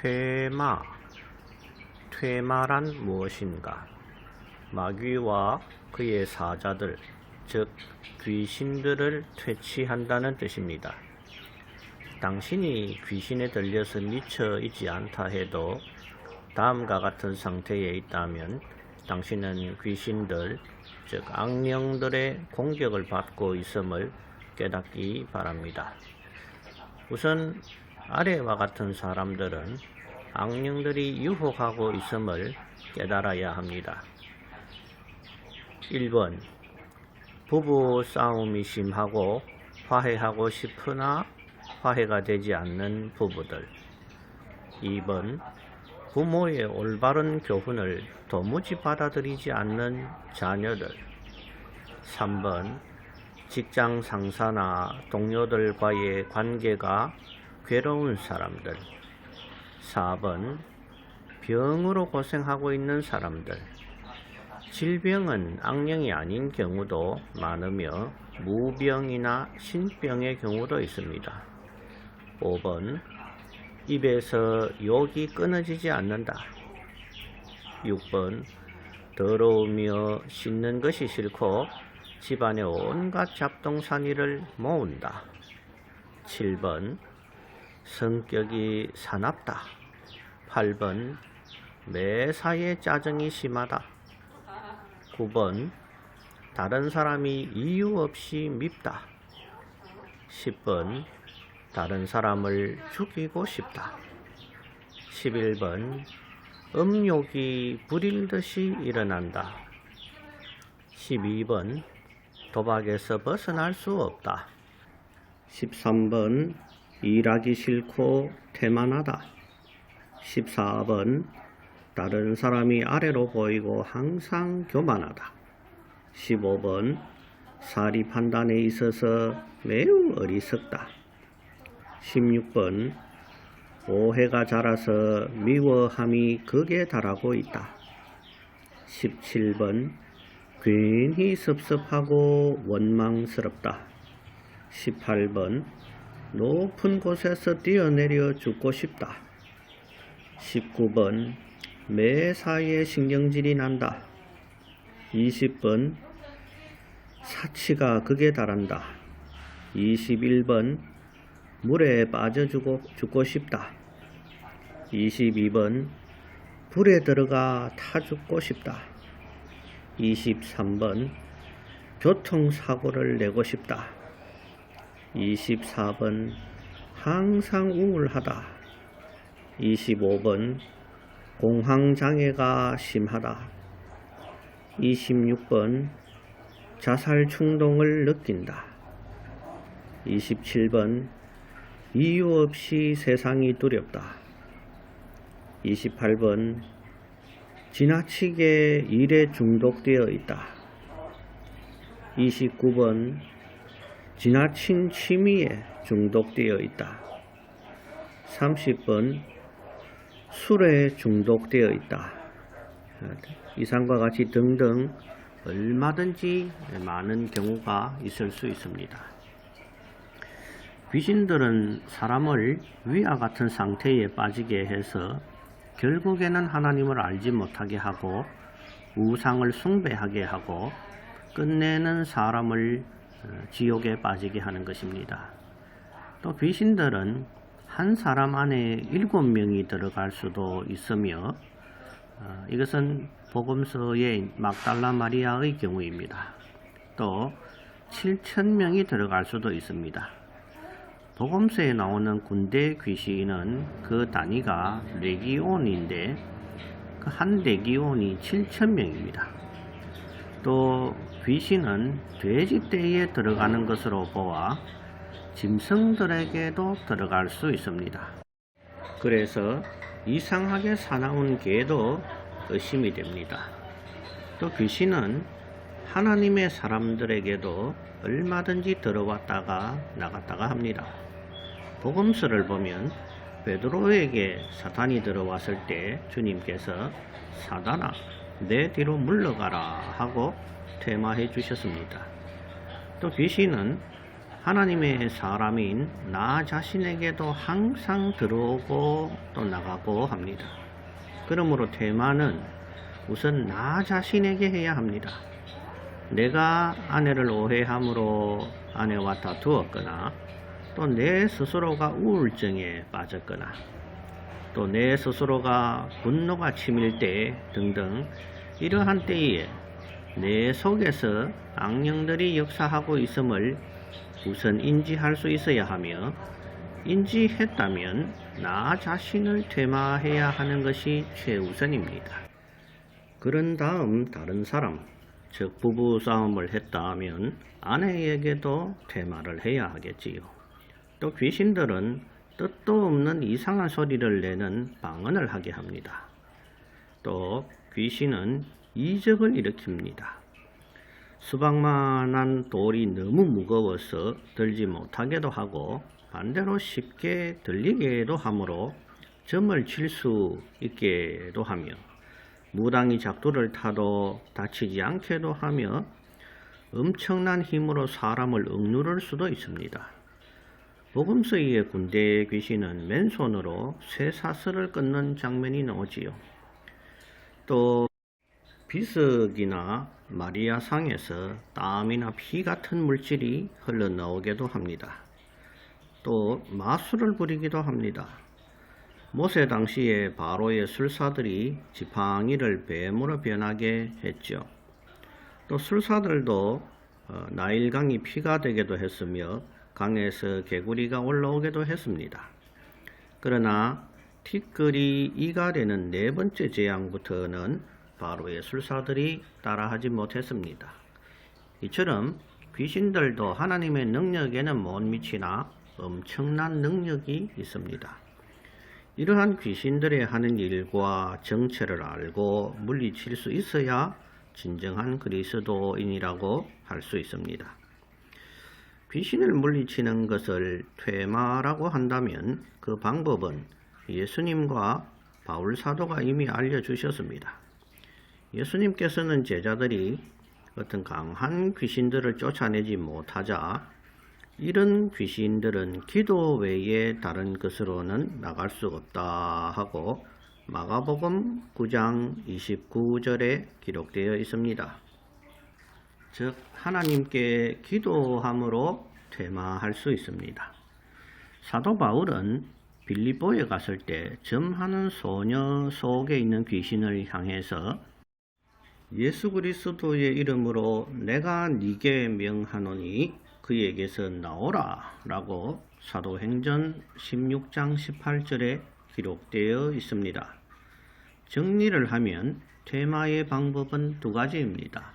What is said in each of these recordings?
퇴마. 퇴마란 무엇인가? 마귀와 그의 사자들, 즉 귀신들을 퇴치한다는 뜻입니다. 당신이 귀신에 들려서 미쳐 있지 않다 해도 다음과 같은 상태에 있다면 당신은 귀신들, 즉 악령들의 공격을 받고 있음을 깨닫기 바랍니다. 우선 아래와 같은 사람들은 악령들이 유혹하고 있음을 깨달아야 합니다. 1번, 부부 싸움이 심하고 화해하고 싶으나 화해가 되지 않는 부부들. 2번, 부모의 올바른 교훈을 도무지 받아들이지 않는 자녀들. 3번, 직장 상사나 동료들과의 관계가 괴로운 사람들. 4번, 병으로 고생하고 있는 사람들. 질병은 악령이 아닌 경우도 많으며 무병이나 신병의 경우도 있습니다. 5번, 입에서 욕이 끊어지지 않는다. 6번, 더러우며 씻는 것이 싫고 집안의 온갖 잡동사니를 모은다. 7번, 성격이 사납다. 8번, 매사에 짜증이 심하다. 9번, 다른 사람이 이유 없이 밉다. 10번, 다른 사람을 죽이고 싶다. 11번, 음욕이 불일듯이 일어난다. 12번, 도박에서 벗어날 수 없다. 13번, 일하기 싫고 태만하다. 14번, 다른 사람이 아래로 보이고 항상 교만하다. 15번, 사리 판단에 있어서 매우 어리석다. 16번, 오해가 자라서 미워함이 극에 달하고 있다. 17번, 괜히 섭섭하고 원망스럽다. 18번, 높은 곳에서 뛰어내려 죽고 싶다. 19번, 매사에 신경질이 난다. 20번, 사치가 극에 달한다. 21번, 물에 빠져 죽고 싶다. 22번, 불에 들어가 타 죽고 싶다. 23번, 교통사고를 내고 싶다. 24번, 항상 우울하다. 25번, 공황장애가 심하다. 26번, 자살 충동을 느낀다. 27번, 이유 없이 세상이 두렵다. 28번, 지나치게 일에 중독되어 있다. 29번, 지나친 취미에 중독되어 있다. 30번, 술에 중독되어 있다. 이상과 같이 등등 얼마든지 많은 경우가 있을 수 있습니다. 귀신들은 사람을 위와 같은 상태에 빠지게 해서 결국에는 하나님을 알지 못하게 하고 우상을 숭배하게 하고 끝내는 사람을 지옥에 빠지게 하는 것입니다. 또 귀신들은 한 사람 안에 7명이 들어갈 수도 있으며 이것은 복음서의 막달라 마리아의 경우입니다. 또 7,000명이 들어갈 수도 있습니다. 복음서에 나오는 군대 귀신은 그 단위가 레기온인데 그 한 레기온이 7,000명입니다. 또 귀신은 돼지떼에 들어가는 것으로 보아 짐승들에게도 들어갈 수 있습니다. 그래서 이상하게 사나운 개도 의심이 됩니다. 또 귀신은 하나님의 사람들에게도 얼마든지 들어왔다가 나갔다가 합니다. 복음서를 보면 베드로에게 사탄이 들어왔을 때 주님께서 사단아 내 뒤로 물러가라 하고 퇴마해 주셨습니다. 또 귀신은 하나님의 사람인 나 자신에게도 항상 들어오고 또 나가고 합니다. 그러므로 퇴마는 우선 나 자신에게 해야 합니다. 내가 아내를 오해함으로 아내와 다투었거나 또 내 스스로가 우울증에 빠졌거나 또 내 스스로가 분노가 치밀 때 등등 이러한 때에 내 속에서 악령들이 역사하고 있음을 우선 인지할 수 있어야 하며 인지했다면 나 자신을 퇴마해야 하는 것이 최우선입니다. 그런 다음 다른 사람, 즉 부부 싸움을 했다면 아내에게도 퇴마를 해야 하겠지요. 또 귀신들은 뜻도 없는 이상한 소리를 내는 방언을 하게 합니다. 또 귀신은 이적을 일으킵니다. 수박만한 돌이 너무 무거워서 들지 못하게도 하고 반대로 쉽게 들리게도 하므로 점을 칠 수 있게도 하며 무당이 작두를 타도 다치지 않게도 하며 엄청난 힘으로 사람을 억누를 수도 있습니다. 복음서의 군대 귀신은 맨손으로 쇠사슬을 끊는 장면이 나오지요. 또 비석이나 마리아상에서 땀이나 피 같은 물질이 흘러나오기도 합니다. 또 마술을 부리기도 합니다. 모세 당시에 바로의 술사들이 지팡이를 뱀으로 변하게 했죠. 또 술사들도 나일강이 피가 되기도 했으며 강에서 개구리가 올라오기도 했습니다. 그러나 티끌이 이가 되는 네 번째 재앙부터는 바로의 술사들이 따라하지 못했습니다. 이처럼 귀신들도 하나님의 능력에는 못 미치나 엄청난 능력이 있습니다. 이러한 귀신들의 하는 일과 정체를 알고 물리칠 수 있어야 진정한 그리스도인이라고 할 수 있습니다. 귀신을 물리치는 것을 퇴마라고 한다면 그 방법은 예수님과 바울 사도가 이미 알려주셨습니다. 예수님께서는 제자들이 어떤 강한 귀신들을 쫓아내지 못하자 이런 귀신들은 기도 외에 다른 것으로는 나갈 수 없다 하고 마가복음 9장 29절에 기록되어 있습니다. 즉 하나님께 기도함으로 퇴마할 수 있습니다. 사도 바울은 빌립보에 갔을 때 점하는 소녀 속에 있는 귀신을 향해서 예수 그리스도의 이름으로 내가 네게 명하노니 그에게서 나오라 라고 사도행전 16장 18절에 기록되어 있습니다. 정리를 하면 퇴마의 방법은 두 가지입니다.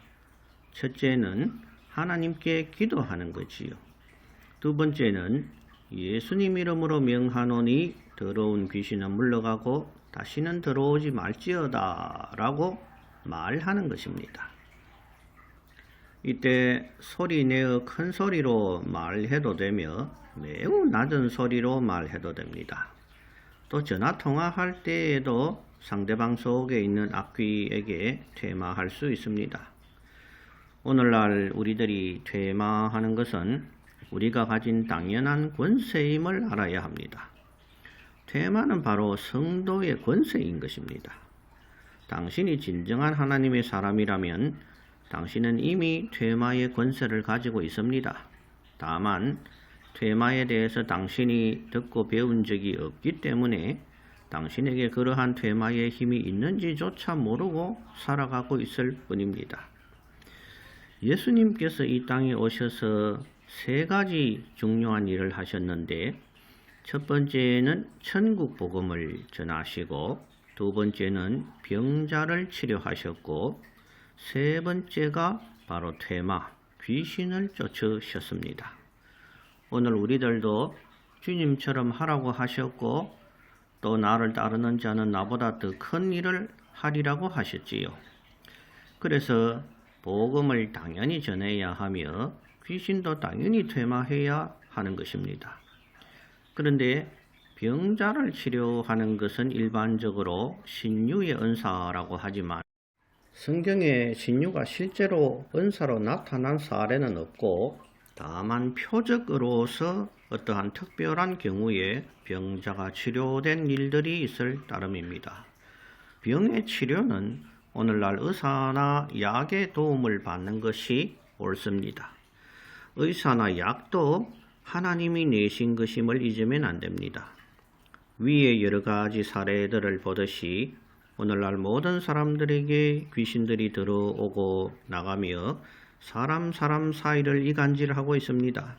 첫째는 하나님께 기도하는 거지요. 두 번째는 예수님 이름으로 명하노니 더러운 귀신은 물러가고 다시는 들어오지 말지어다 라고 말하는 것입니다. 이때 소리 내어 큰 소리로 말해도 되며 매우 낮은 소리로 말해도 됩니다. 또 전화 통화할 때에도 상대방 속에 있는 악귀에게 퇴마할 수 있습니다. 오늘날 우리들이 퇴마하는 것은 우리가 가진 당연한 권세임을 알아야 합니다. 퇴마는 바로 성도의 권세인 것입니다. 당신이 진정한 하나님의 사람이라면 당신은 이미 퇴마의 권세를 가지고 있습니다. 다만 퇴마에 대해서 당신이 듣고 배운 적이 없기 때문에 당신에게 그러한 퇴마의 힘이 있는지조차 모르고 살아가고 있을 뿐입니다. 예수님께서 이 땅에 오셔서 세 가지 중요한 일을 하셨는데 첫 번째는 천국 복음을 전하시고 두 번째는 병자를 치료하셨고 세 번째가 바로 퇴마, 귀신을 쫓으셨습니다. 오늘 우리들도 주님처럼 하라고 하셨고 또 나를 따르는 자는 나보다 더 큰 일을 하리라고 하셨지요. 그래서 복음을 당연히 전해야 하며 귀신도 당연히 퇴마해야 하는 것입니다. 그런데 병자를 치료하는 것은 일반적으로 신유의 은사라고 하지만 성경에 신유가 실제로 은사로 나타난 사례는 없고 다만 표적으로서 어떠한 특별한 경우에 병자가 치료된 일들이 있을 따름입니다. 병의 치료는 오늘날 의사나 약의 도움을 받는 것이 옳습니다. 의사나 약도 하나님이 내신 것임을 잊으면 안 됩니다. 위에 여러 가지 사례들을 보듯이 오늘날 모든 사람들에게 귀신들이 들어오고 나가며 사람 사이를 이간질하고 있습니다.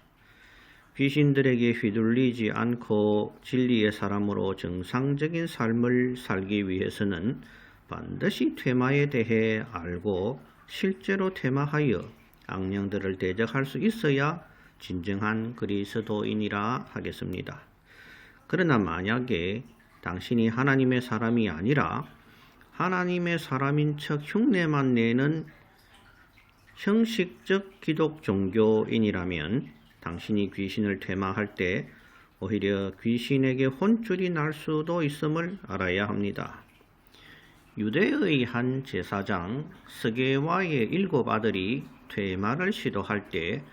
귀신들에게 휘둘리지 않고 진리의 사람으로 정상적인 삶을 살기 위해서는 반드시 퇴마에 대해 알고 실제로 퇴마하여 악령들을 대적할 수 있어야 진정한 그리스도인이라 하겠습니다. 그러나 만약에 당신이 하나님의 사람이 아니라 하나님의 사람인 척 흉내만 내는 형식적 기독 종교인이라면 당신이 귀신을 퇴마할 때 오히려 귀신에게 혼쭐이 날 수도 있음을 알아야 합니다. 유대의 한 제사장 스게와의 7 아들이 퇴마를 시도할 때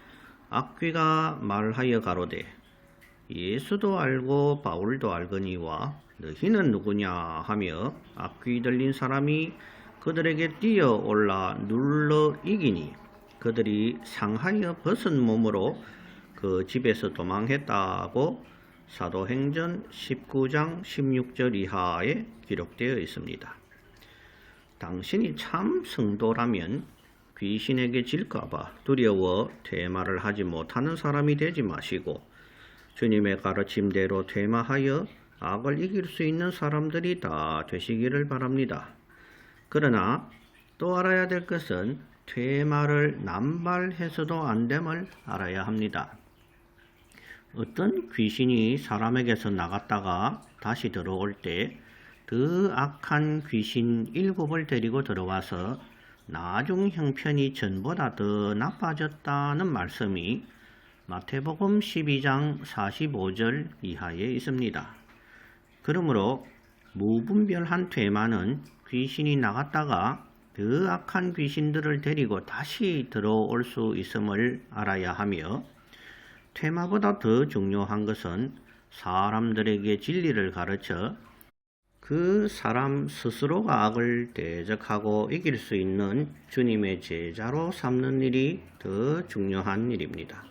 악귀가 말하여 가로되 예수도 알고 바울도 알거니와 너희는 누구냐 하며 악귀 들린 사람이 그들에게 뛰어올라 눌러 이기니 그들이 상하여 벗은 몸으로 그 집에서 도망했다고 사도행전 19장 16절 이하에 기록되어 있습니다. 당신이 참 성도라면 귀신에게 질까봐 두려워 퇴마를 하지 못하는 사람이 되지 마시고 주님의 가르침대로 퇴마하여 악을 이길 수 있는 사람들이 다 되시기를 바랍니다. 그러나 또 알아야 될 것은 퇴마를 남발해서도 안 됨을 알아야 합니다. 어떤 귀신이 사람에게서 나갔다가 다시 들어올 때 더 악한 귀신 7을 데리고 들어와서 나중 형편이 전보다 더 나빠졌다는 말씀이 마태복음 12장 45절 이하에 있습니다. 그러므로 무분별한 퇴마는 귀신이 나갔다가 더 악한 귀신들을 데리고 다시 들어올 수 있음을 알아야 하며 퇴마보다 더 중요한 것은 사람들에게 진리를 가르쳐 그 사람 스스로가 악을 대적하고 이길 수 있는 주님의 제자로 삼는 일이 더 중요한 일입니다.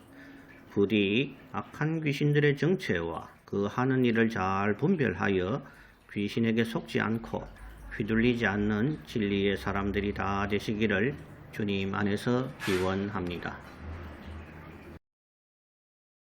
부디 악한 귀신들의 정체와 그 하는 일을 잘 분별하여 귀신에게 속지 않고 휘둘리지 않는 진리의 사람들이 다 되시기를 주님 안에서 기원합니다.